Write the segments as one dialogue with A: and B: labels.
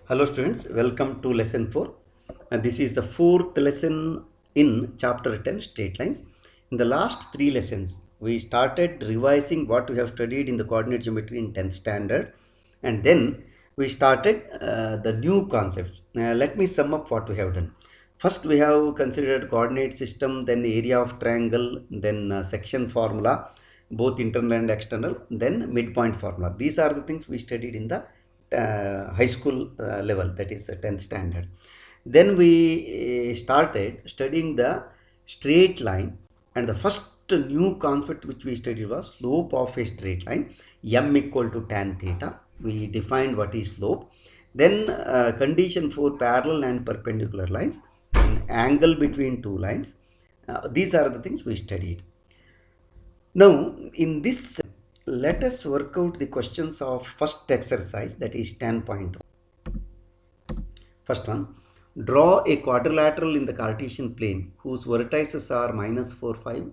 A: Hello students, welcome to lesson 4. This is the fourth lesson in chapter 10 straight lines. In the last three lessons, we started revising what we have studied in the coordinate geometry in 10th standard, and then we started the new concepts. Let me sum up what we have done. First, we have considered coordinate system, then area of triangle, then section formula, both internal and external, then midpoint formula. These are the things we studied in the high school level, that is 10th standard. Then we started studying the straight line, and the first new concept which we studied was slope of a straight line, m equal to tan theta. We defined what is slope. Then condition for parallel and perpendicular lines, and angle between two lines. These are the things we studied. Now, in this, let us work out the questions of first exercise, that is 10.1. First one, draw a quadrilateral in the Cartesian plane whose vertices are minus 4, 5,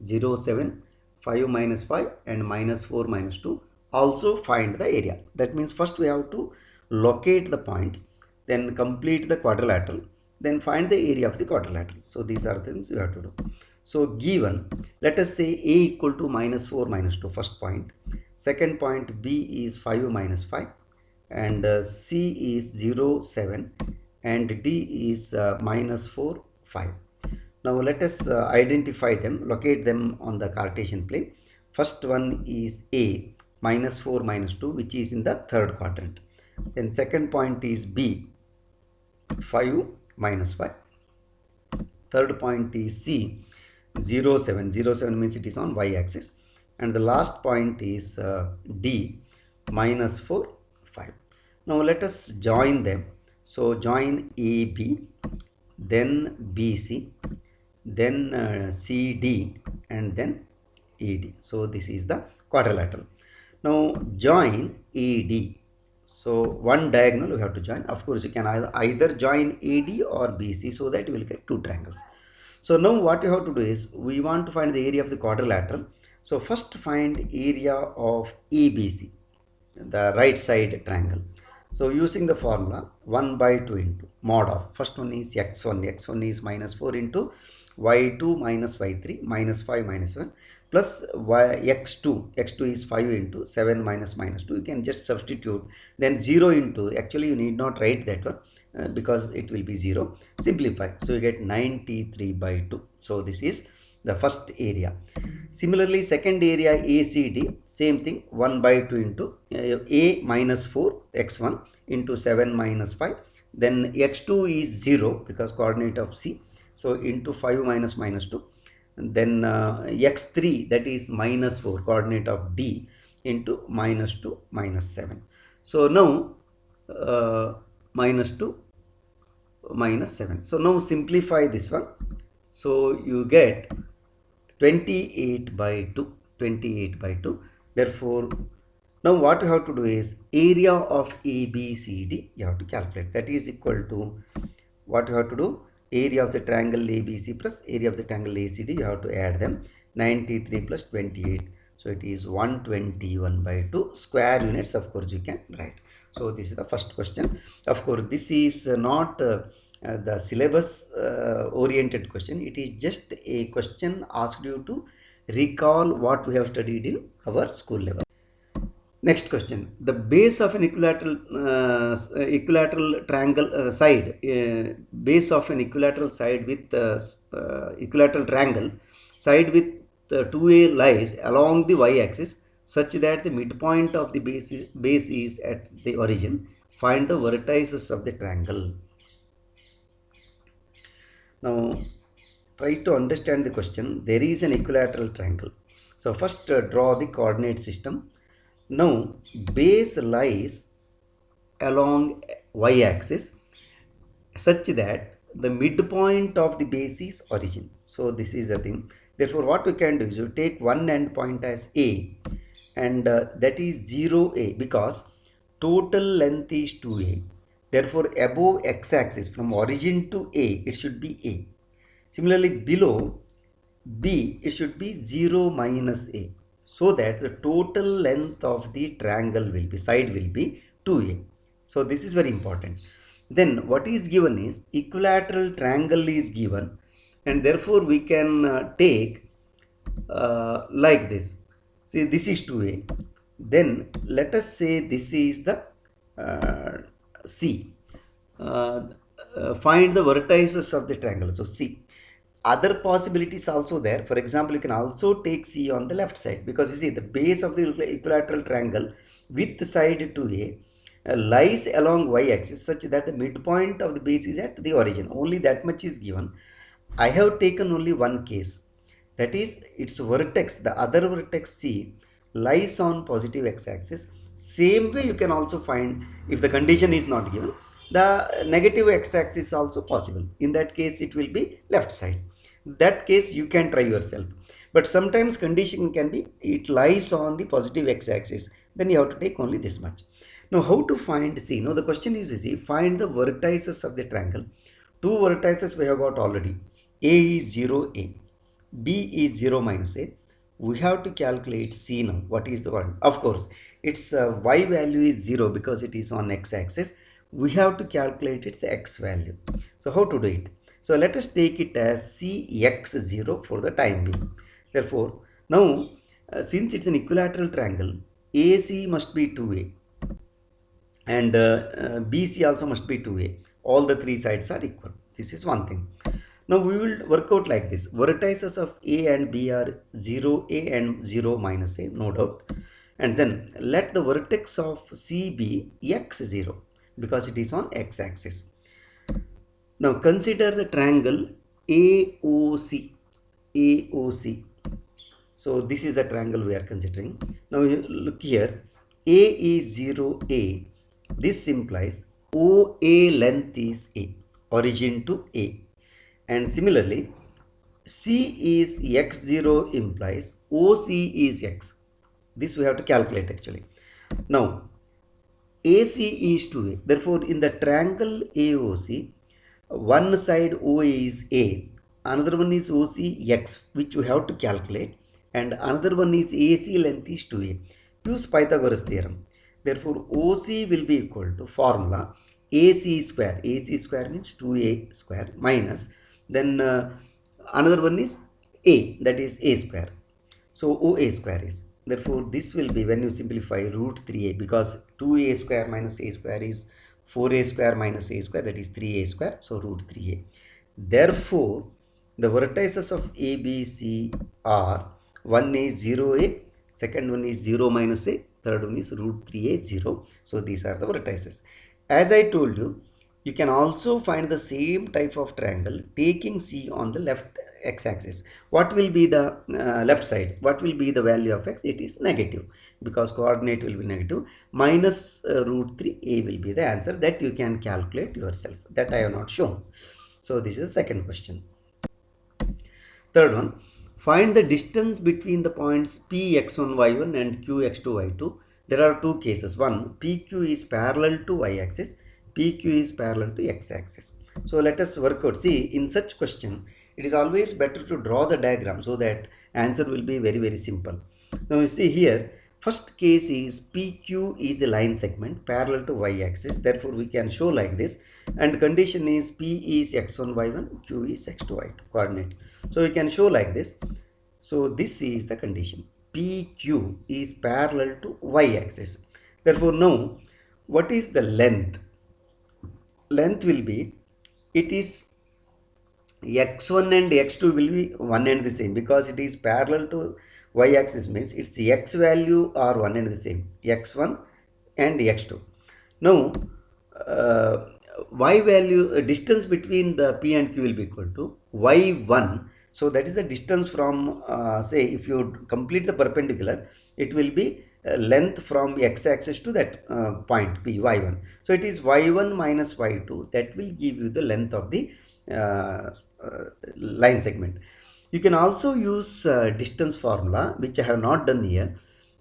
A: 0, 7, 5 minus 5 and minus 4 minus 2. Also find the area. That means first we have to locate the points, then complete the quadrilateral, then find the area of the quadrilateral. So these are things you have to do. So given, let us say A equal to minus 4 minus 2, first point. Second point, B is 5 minus 5, and C is 0, 7, and D is minus 4, 5. Now let us identify them, locate them on the Cartesian plane. First one is A, minus 4 minus 2, which is in the third quadrant. Then second point is B, 5 minus 5. Third point is C, 0, 7. 0, 7 means it is on y-axis. And the last point is D, minus 4, 5. Now let us join them. So join AB, then BC, then CD, and then ED. So this is the quadrilateral. Now join ED. So one diagonal we have to join. Of course, you can either join AD or BC, so that you will get two triangles. So now what you have to do is, we want to find the area of the quadrilateral. So first find area of ABC, the right side triangle. So using the formula 1 by 2 into mod of, first one is x1 is minus 4 into y2 minus y3 minus 5 minus 1 plus x2 is 5 into 7 minus 2. You can just substitute, then 0 into, actually you need not write that one because it will be 0. Simplify, so you get 93 by 2. So this is the first area. Similarly, second area ACD, same thing, 1 by 2 into A minus 4 x1 into 7 minus 5. Then x2 is 0 because coordinate of C. So into 5 minus 2. And then x3, that is minus 4, coordinate of D, into minus 2 minus 7. So now minus 2 minus 7. So now simplify this one. So you get 28 by 2. Therefore, now what you have to do is, area of ABCD you have to calculate. That is equal to, what you have to do, area of the triangle ABC plus area of the triangle ACD, you have to add them. 93 plus 28. So it is 121 by 2. Square units, of course, you can write. So this is the first question. Of course, this is not the syllabus oriented question. It is just a question asked you to recall what we have studied in our school level. Next question, the base of an equilateral triangle side, base of an equilateral side with equilateral triangle side with 2A lies along the y-axis such that the midpoint of the base is at the origin. Find the vertices of the triangle. Now try to understand the question. There is an equilateral triangle. So first draw the coordinate system. Now base lies along y-axis such that the midpoint of the base is origin. So this is the thing. Therefore what we can do is, you take one end point as A, and that is 0A, because total length is 2A. Therefore above x-axis from origin to A, it should be A. Similarly below B, it should be 0 minus A, so that the total length of the triangle will be, side will be 2A. So this is very important. Then what is given is equilateral triangle is given, and therefore we can take like this. See, this is 2a. Then let us say this is the uh, C. Uh, Find the vertices of the triangle. So C. Other possibilities also there. For example, you can also take C on the left side, because you see the base of the equilateral triangle with side 2a lies along y-axis such that the midpoint of the base is at the origin. Only that much is given. I have taken only one case, that is its vertex, the other vertex C lies on positive x-axis. Same way you can also find, if the condition is not given, the negative x-axis also possible. In that case it will be left side. That case you can try yourself, but sometimes condition can be it lies on the positive x-axis, then you have to take only this much. Now how to find C? Now the question is easy. Find the vertices of the triangle. Two vertices we have got already. A is 0a, B is 0 minus a. We have to calculate C now. What is the one? Of course, its y value is 0 because it is on x-axis. We have to calculate its x value. So how to do it? So let us take it as Cx0 for the time being. Therefore, now since it's an equilateral triangle, AC must be 2a and BC also must be 2a. All the three sides are equal. This is one thing. Now we will work out like this. Vertices of A and B are 0a and 0 minus a, no doubt. And then let the vertex of C be x0 because it is on x-axis. Now consider the triangle AOC. AOC. So this is the triangle we are considering. Now you look here. A is 0a. This implies OA length is A, origin to A. And similarly, C is x0 implies OC is x. This we have to calculate actually. Now, AC is 2A. Therefore, in the triangle AOC, one side OA is A, another one is OC x, which we have to calculate, and another one is AC length is 2A. Use Pythagoras theorem. Therefore, OC will be equal to formula AC square. AC square means 2A square minus, then another one is A, that is A square. So OA square is, therefore this will be, when you simplify, root 3a, because 2a square minus a square is 4a square minus a square, that is 3a square, so root 3a. Therefore the vertices of ABC are, one is 0a, second one is 0 minus a, third one is root 3a 0. So these are the vertices. As I told you, you can also find the same type of triangle taking C on the left x-axis. What will be the left side? What will be the value of x? It is negative because coordinate will be negative. Minus root 3a will be the answer. That you can calculate yourself. That I have not shown. So this is the second question. Third one, find the distance between the points Px1, y1 and Qx2, y2. There are two cases. One, PQ is parallel to y-axis, PQ is parallel to x-axis. So let us work out. See, in such question, it is always better to draw the diagram so that answer will be very simple. Now you see here, first case is PQ is a line segment parallel to y-axis. Therefore, we can show like this. And condition is P is x1, y1, Q is x2, y2 coordinate. So we can show like this. So this is the condition. PQ is parallel to y-axis. Therefore, now what is the length? Length will be, it is x1 and x2 will be one and the same because it is parallel to y-axis, means its x value are one and the same, x1 and x2. Now y value, distance between the P and Q will be equal to y1. So that is the distance from say if you complete the perpendicular, it will be length from x-axis to that point P, y1. So it is y1 minus y2, that will give you the length of the line segment. You can also use distance formula, which I have not done here.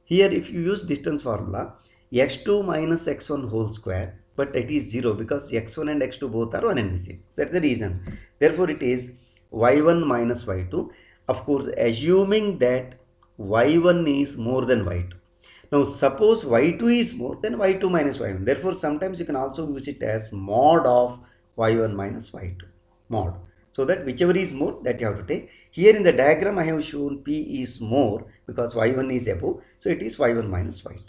A: Here if you use distance formula, x2 minus x1 whole square, but it is 0 because x1 and x2 both are one and the same. So that's the reason. Therefore it is y1 minus y2. Of course, assuming that y1 is more than y2. Now suppose y2 is more, then y2 minus y1. Therefore sometimes you can also use it as mod of y1 minus y2, mod. So that whichever is more, that you have to take. Here in the diagram I have shown p is more because y1 is above, so it is y1 minus y2.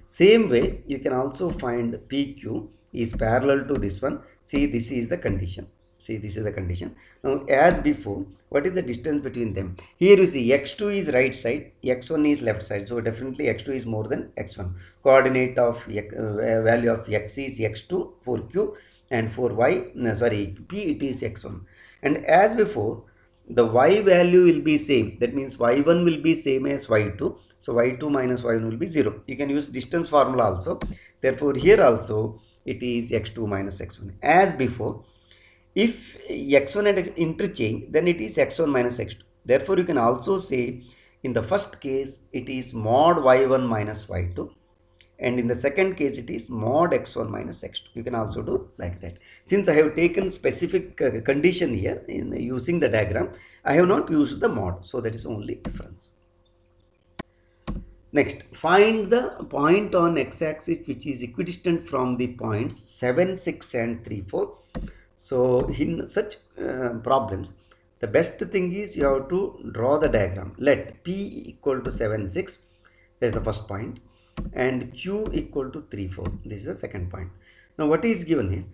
A: Same way you can also find PQ is parallel to this one. See, this is the condition. See, this is the condition. Now as before, what is the distance between them? Here you see x2 is right side, x1 is left side. So definitely x2 is more than x1. Coordinate of value of x is x2 for q, and for y, no, sorry, p, it is x1. And as before, the y value will be same. That means y1 will be same as y2. So y2 minus y1 will be 0. You can use distance formula also. Therefore here also it is x2 minus x1. As before, if x1 and interchange, then it is x1 minus x2. Therefore you can also say in the first case it is mod y1 minus y2, and in the second case it is mod x1 minus x2. You can also do like that. Since I have taken specific condition here in using the diagram, I have not used the mod, so that is only difference. Next, find the point on x-axis which is equidistant from the points 7, 6 and 3, 4. So in such problems, the best thing is you have to draw the diagram. Let p equal to 7, 6, that is the first point, and q equal to 3, 4, this is the second point. Now what is given is,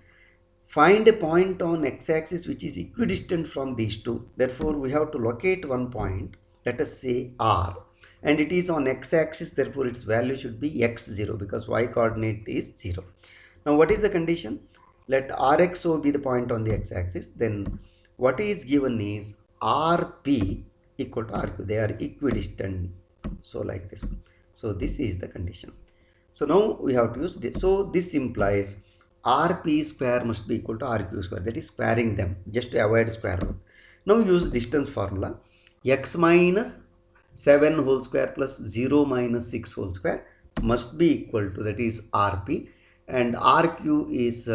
A: find a point on x-axis which is equidistant from these two. Therefore we have to locate one point, let us say r, and it is on x-axis, therefore its value should be x0 because y coordinate is 0. Now what is the condition? Let rxo be the point on the x-axis. Then what is given is rp equal to rq. They are equidistant. So like this. So this is the condition. So now we have to use this. So this implies rp square must be equal to rq square. That is squaring them just to avoid square root. Now use distance formula. X minus 7 whole square plus 0 minus 6 whole square must be equal to, that is rp, and rq is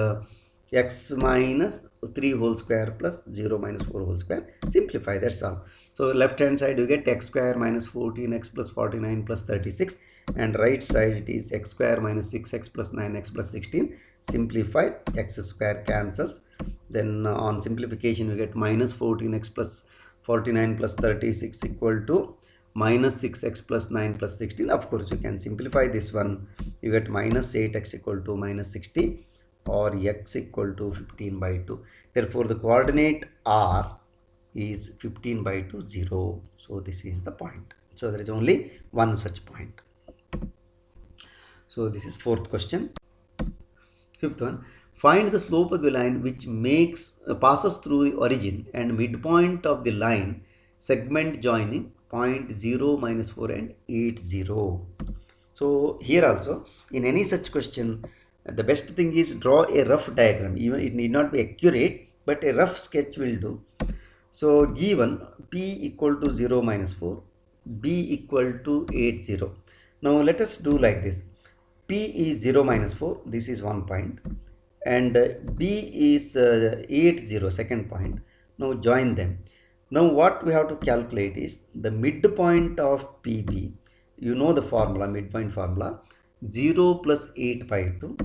A: x minus 3 whole square plus 0 minus 4 whole square. Simplify, that's all. So left hand side you get x square minus 14x plus 49 plus 36, and right side it is x square minus 6x plus 9x plus 16. Simplify, x square cancels. Then on simplification you get minus 14x plus 49 plus 36 equal to minus 6x plus 9 plus 16. Of course you can simplify this one. You get minus 8x equal to minus 60, or x equal to 15 by 2. Therefore the coordinate r is 15 by 2, 0. So this is the point. So there is only one such point. So this is fourth question. Fifth one, find the slope of the line which passes through the origin and midpoint of the line segment joining point 0, minus 4 and 8, 0. So here also in any such question, the best thing is draw a rough diagram. Even it need not be accurate, but a rough sketch will do. So given p equal to 0 minus 4, b equal to 8, 0. Now let us do like this. P is 0 minus 4, this is one point, and b is 8, 0, second point. Now join them. Now what we have to calculate is the midpoint of PB. You know the formula, midpoint formula, 0 plus 8 by 2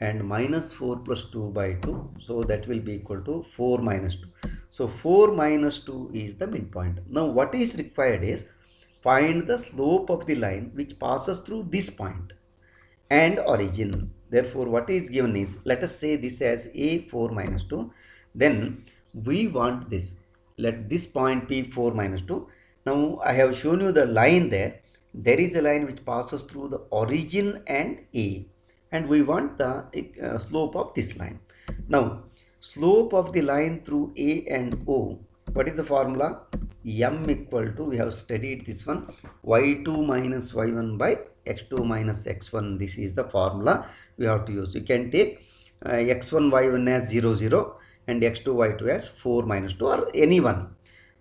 A: and minus 4 plus 2 by 2. So that will be equal to 4 minus 2. So 4 minus 2 is the midpoint. Now what is required is, find the slope of the line which passes through this point and origin. Therefore what is given is, let us say this as a 4 minus 2. Then we want this. Let this point be 4 minus 2. Now I have shown you the line there. There is a line which passes through the origin and A, and we want the slope of this line. Now slope of the line through A and O, what is the formula? M equal to, we have studied this one, y2 minus y1 by x2 minus x1. This is the formula we have to use. You can take x1 y1 as 0, 0 and x2 y2 as 4 minus 2, or any one.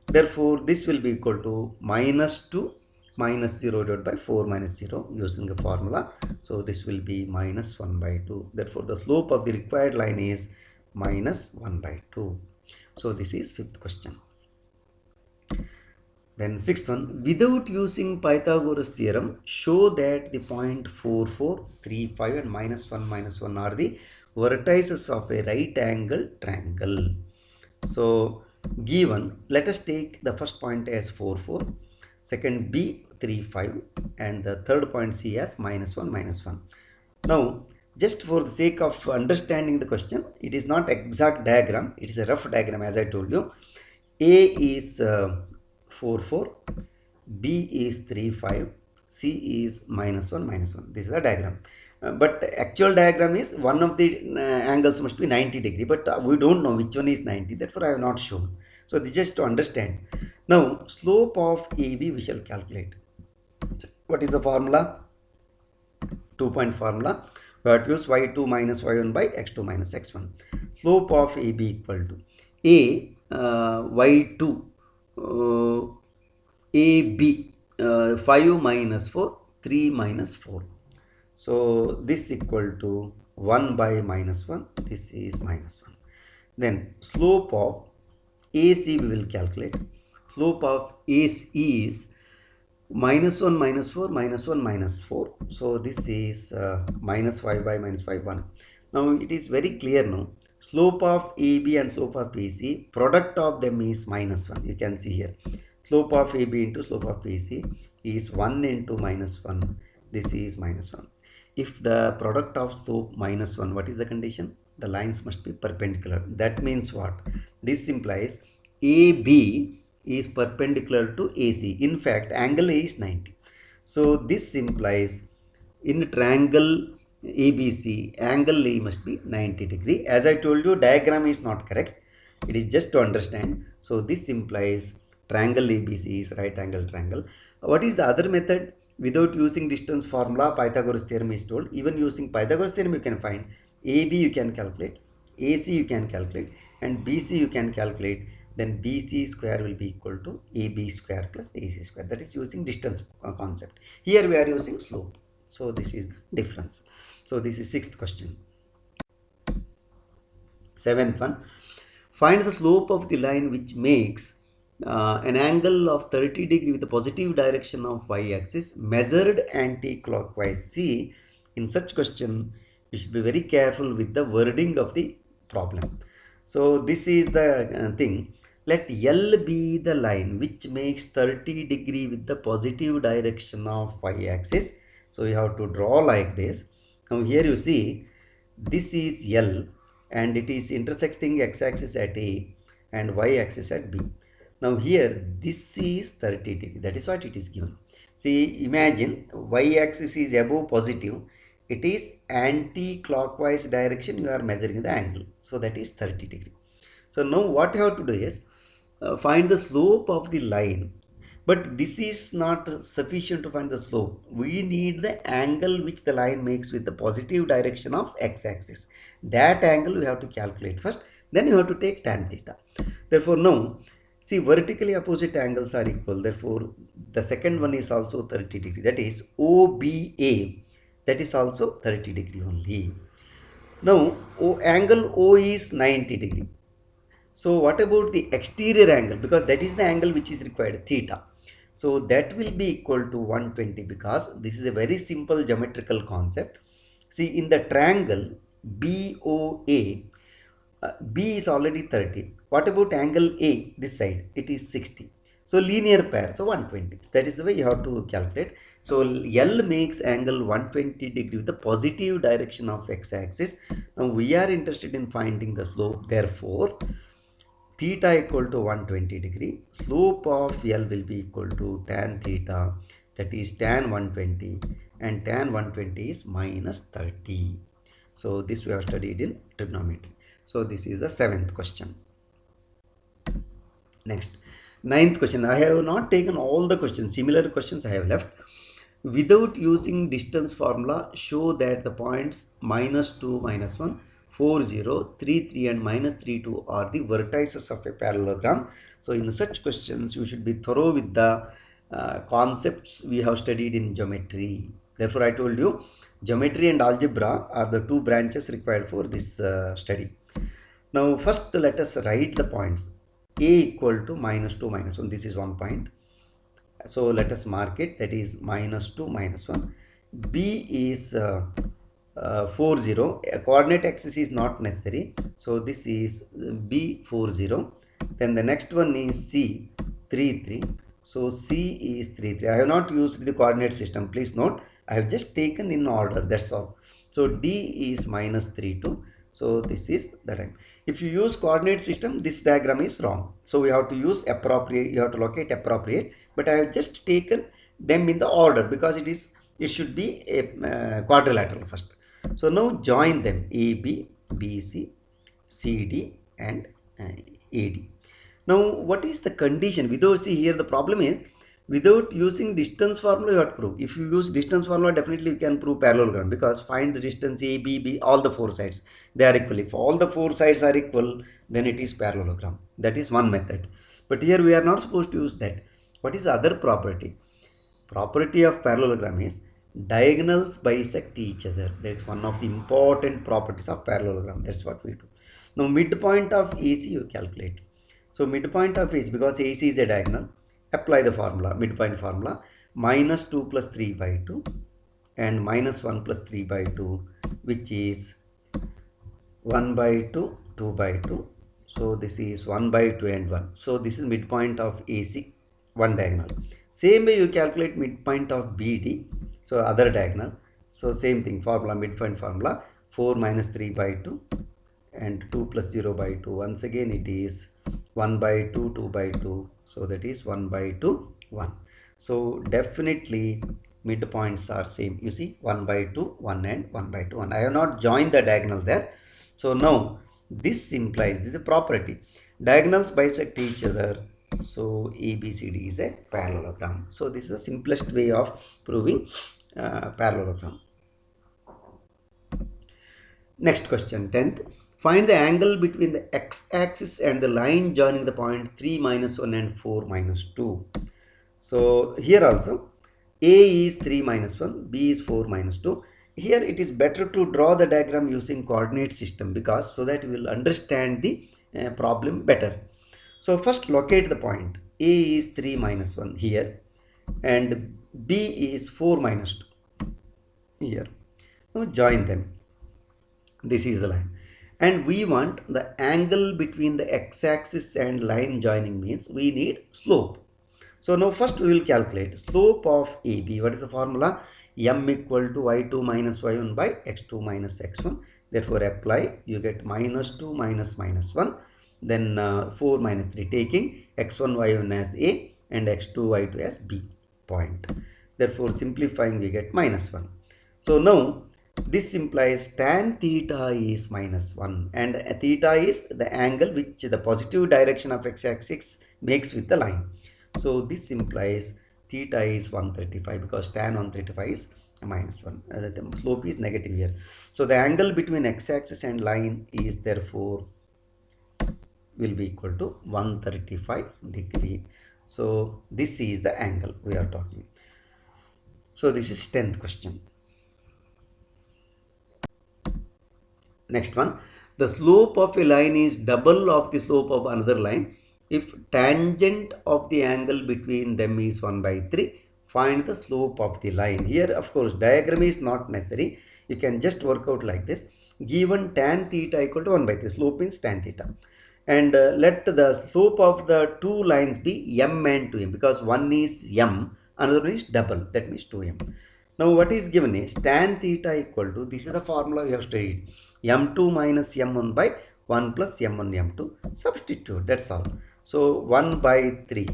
A: Therefore this will be equal to minus 2 minus 0 divided by 4 minus 0 using the formula. So this will be minus 1 by 2. Therefore the slope of the required line is minus 1 by 2. So this is fifth question. Then sixth one, without using Pythagoras theorem, show that the point 4, 4, 3, 5 and minus 1 are the vertices of a right angle triangle. So given, let us take the first point as 4, 4, second B 3, 5 and the third point C as minus 1, minus 1. Now, just for the sake of understanding the question, it is not exact diagram, it is a rough diagram as I told you. A is 4, 4, B is 3, 5, C is minus 1, minus 1. This is the diagram. But actual diagram is one of the angles must be 90 degree, but we don't know which one is 90, therefore I have not shown. So this just to understand. Now, slope of AB we shall calculate. What is the formula? 2-point formula. We have to use y2 minus y1 by x2 minus x1. Slope of AB equal to A y2 AB 5 minus 4 3 minus 4. So this equal to 1 by minus 1. This is minus 1. Then slope of AC we will calculate. Slope of AC is minus 1 minus 4 minus 1 minus 4. So this is minus 5 by minus 5 1. Now it is very clear now. Slope of AB and slope of AC, product of them is minus 1. You can see here. Slope of AB into slope of AC is 1 into minus 1. This is minus 1. If the product of slope minus 1, what is the condition? The lines must be perpendicular. That means what? This implies AB is perpendicular to AC. In fact, angle A is 90. So this implies in triangle ABC, angle A must be 90 degree. As I told you, diagram is not correct. It is just to understand. So this implies triangle ABC is right angle triangle. What is the other method? Without using distance formula, Pythagoras theorem is told. Even using Pythagoras theorem, you can find AB you can calculate, AC you can calculate, and BC you can calculate. Then BC square will be equal to AB square plus AC square. That is using distance concept. Here we are using slope. So this is the difference. So this is sixth question. Seventh one, find the slope of the line which makes an angle of 30 degree with the positive direction of y-axis measured anti-clockwise. See, in such question, you should be very careful with the wording of the problem. So this is the thing. Let L be the line which makes 30 degree with the positive direction of y-axis. So you have to draw like this. Now here you see, this is L and it is intersecting x-axis at A and y-axis at B. Now here this is 30 degree, that is what it is given. See, imagine y-axis is above positive, it is anti-clockwise direction you are measuring the angle, so that is 30 degree. So now what you have to do is find the slope of the line, but this is not sufficient to find the slope. We need the angle which the line makes with the positive direction of x-axis. That angle we have to calculate first, then you have to take tan theta. Therefore now, see, vertically opposite angles are equal. Therefore, the second one is also 30 degree. That is OBA. That is also 30 degree only. Now, angle O is 90 degree. So, what about the exterior angle? Because that is the angle which is required, theta. So, that will be equal to 120 because this is a very simple geometrical concept. See, in the triangle BOA, B is already 30. What about angle A, this side? It is 60. So linear pair, so 120. That is the way you have to calculate. So L makes angle 120 degree with the positive direction of x-axis. Now we are interested in finding the slope. Therefore, theta equal to 120 degree. Slope of L will be equal to tan theta. That is tan 120. And tan 120 is minus 30. So this we have studied in trigonometry. So this is the seventh question. Next, ninth question. I have not taken all the questions. Similar questions I have left. Without using distance formula, show that the points minus 2, minus 1, 4, 0, 3, 3 and minus 3, 2 are the vertices of a parallelogram. So in such questions, you should be thorough with the concepts we have studied in geometry. Therefore, I told you, geometry and algebra are the two branches required for this study. Now, first let us write the points. A equal to minus 2, minus 1. This is one point. So let us mark it, that is minus 2, minus 1. B is 40. Coordinate axis is not necessary. So this is B 40. Then the next one is C 3, 3. So C is 3, 3. I have not used the coordinate system. Please note, I have just taken in order. That's all. So D is minus 3, 2. So this is the time. If you use coordinate system, this diagram is wrong. So we have to use appropriate. You have to locate appropriate. But I have just taken them in the order because it should be a quadrilateral first. So now join them, AB, BC, CD and AD. Now what is the condition? Without, see here the problem is, without using distance formula you have to prove. If you use distance formula, definitely you can prove parallelogram, because find the distance A, B, B, all the four sides, they are equal. If all the four sides are equal, then it is parallelogram. That is one method. But here we are not supposed to use that. What is the other property? Property of parallelogram is diagonals bisect each other. That's one of the important properties of parallelogram. That's what we do. Now midpoint of AC you calculate. So midpoint of AC, because AC is a diagonal, apply the formula, midpoint formula, minus 2 plus 3 by 2 and minus 1 plus 3 by 2, which is 1 by 2, 2 by 2. So this is 1 by 2 and 1. So this is midpoint of AC, one diagonal. Same way you calculate midpoint of BD, so other diagonal. So same thing, formula, midpoint formula, 4 minus 3 by 2 and 2 plus 0 by 2. Once again it is 1 by 2, 2 by 2. So that is 1 by 2, 1. So definitely midpoints are same. You see, 1 by 2, 1 and 1 by 2, 1. I have not joined the diagonal there. So now this implies, this is a property, diagonals bisect each other. So ABCD is a parallelogram. So this is the simplest way of proving parallelogram. Next question, 10th. Find the angle between the x-axis and the line joining the point 3 minus 1 and 4 minus 2. So here also A is 3 minus 1, B is 4 minus 2. Here it is better to draw the diagram using coordinate system, because so that you will understand the problem better. So first locate the point. A is 3 minus 1 here and B is 4 minus 2 here. Now join them. This is the line. And we want the angle between the x-axis and line joining, means we need slope. So now first we will calculate slope of AB. What is the formula? M equal to y2 minus y1 by x2 minus x1. Therefore apply, you get minus 2 minus minus 1. Then 4 minus 3, taking x1 y1 as A and x2 y2 as B point. Therefore simplifying we get minus 1. So now this implies tan theta is minus 1, and theta is the angle which the positive direction of x-axis makes with the line. So this implies theta is 135, because tan 135 is minus 1. The slope is negative here. So the angle between x-axis and line is therefore will be equal to 135 degree. So this is the angle we are talking. So this is 10th question. Next one, the slope of a line is double of the slope of another line if tangent of the angle between them is 1 by 3. Find the slope of the line. Here of course diagram is not necessary, you can just work out like this. Given tan theta equal to 1 by 3, slope means tan theta, and let the slope of the two lines be m and 2m, because one is m, another one is double, that means 2m. Now what is given is tan theta equal to, this is the formula we have studied, m2 minus m1 by 1 plus m1 m2. Substitute, that's all. So 1 by 3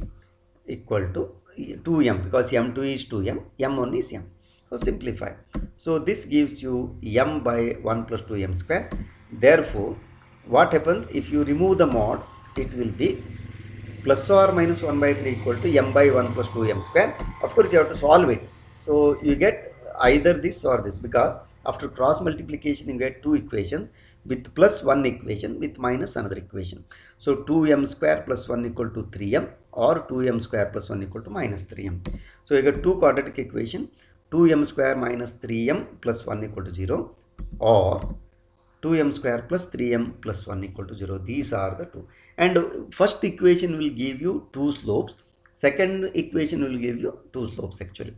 A: equal to 2m, because m2 is 2m, m1 is m. So simplify. So this gives you m by 1 plus 2m square. Therefore what happens, if you remove the mod, it will be plus or minus 1 by 3 equal to m by 1 plus 2m square. Of course you have to solve it. So you get either this or this, because after cross multiplication you get two equations, with plus one equation, with minus another equation. So 2m square plus 1 equal to 3m, or 2m square plus 1 equal to minus 3m. So you get two quadratic equation, 2m square minus 3m plus 1 equal to 0, or 2m square plus 3m plus 1 equal to 0. These are the two. And first equation will give you two slopes. Second equation will give you two slopes actually,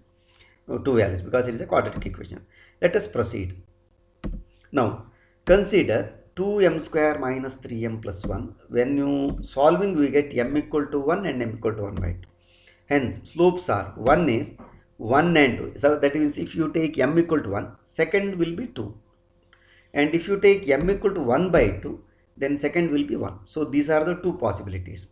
A: two values, because it is a quadratic equation. Let us proceed. Now consider 2m square minus 3m plus 1. When you solving, we get m equal to 1 and m equal to 1 by 2. Hence slopes are, one is 1 and 2. So that means if you take m equal to 1, second will be 2. And if you take m equal to 1 by 2, then second will be 1. So these are the two possibilities.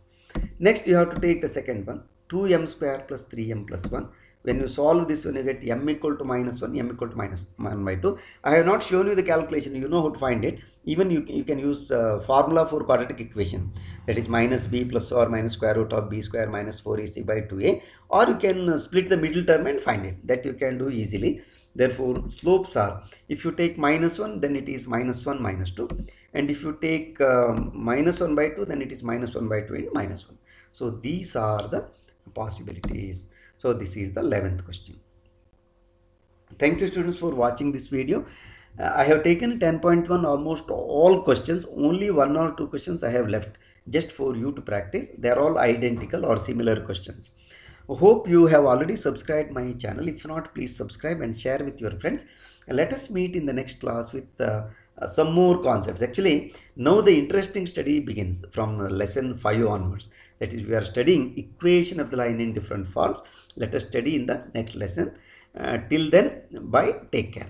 A: Next you have to take the second one, 2m square plus 3m plus 1. When you solve this one, you get m equal to minus 1, m equal to minus 1 by 2. I have not shown you the calculation. You know how to find it. Even you can use formula for quadratic equation. That is minus b plus or minus square root of b square minus 4ac by 2a. Or you can split the middle term and find it. That you can do easily. Therefore, slopes are, if you take minus 1, then it is minus 1 minus 2. And if you take minus 1 by 2, then it is minus 1 by 2 and minus 1. So these are the possibilities. So this is the 11th question. Thank you students for watching this video. I have taken 10.1 almost all questions. Only one or two questions I have left just for you to practice. They are all identical or similar questions. Hope you have already subscribed my channel. If not, please subscribe and share with your friends. Let us meet in the next class with some more concepts. Actually, now the interesting study begins from lesson 5 onwards. That is, we are studying equation of the line in different forms. Let us study in the next lesson. Till then, bye. Take care.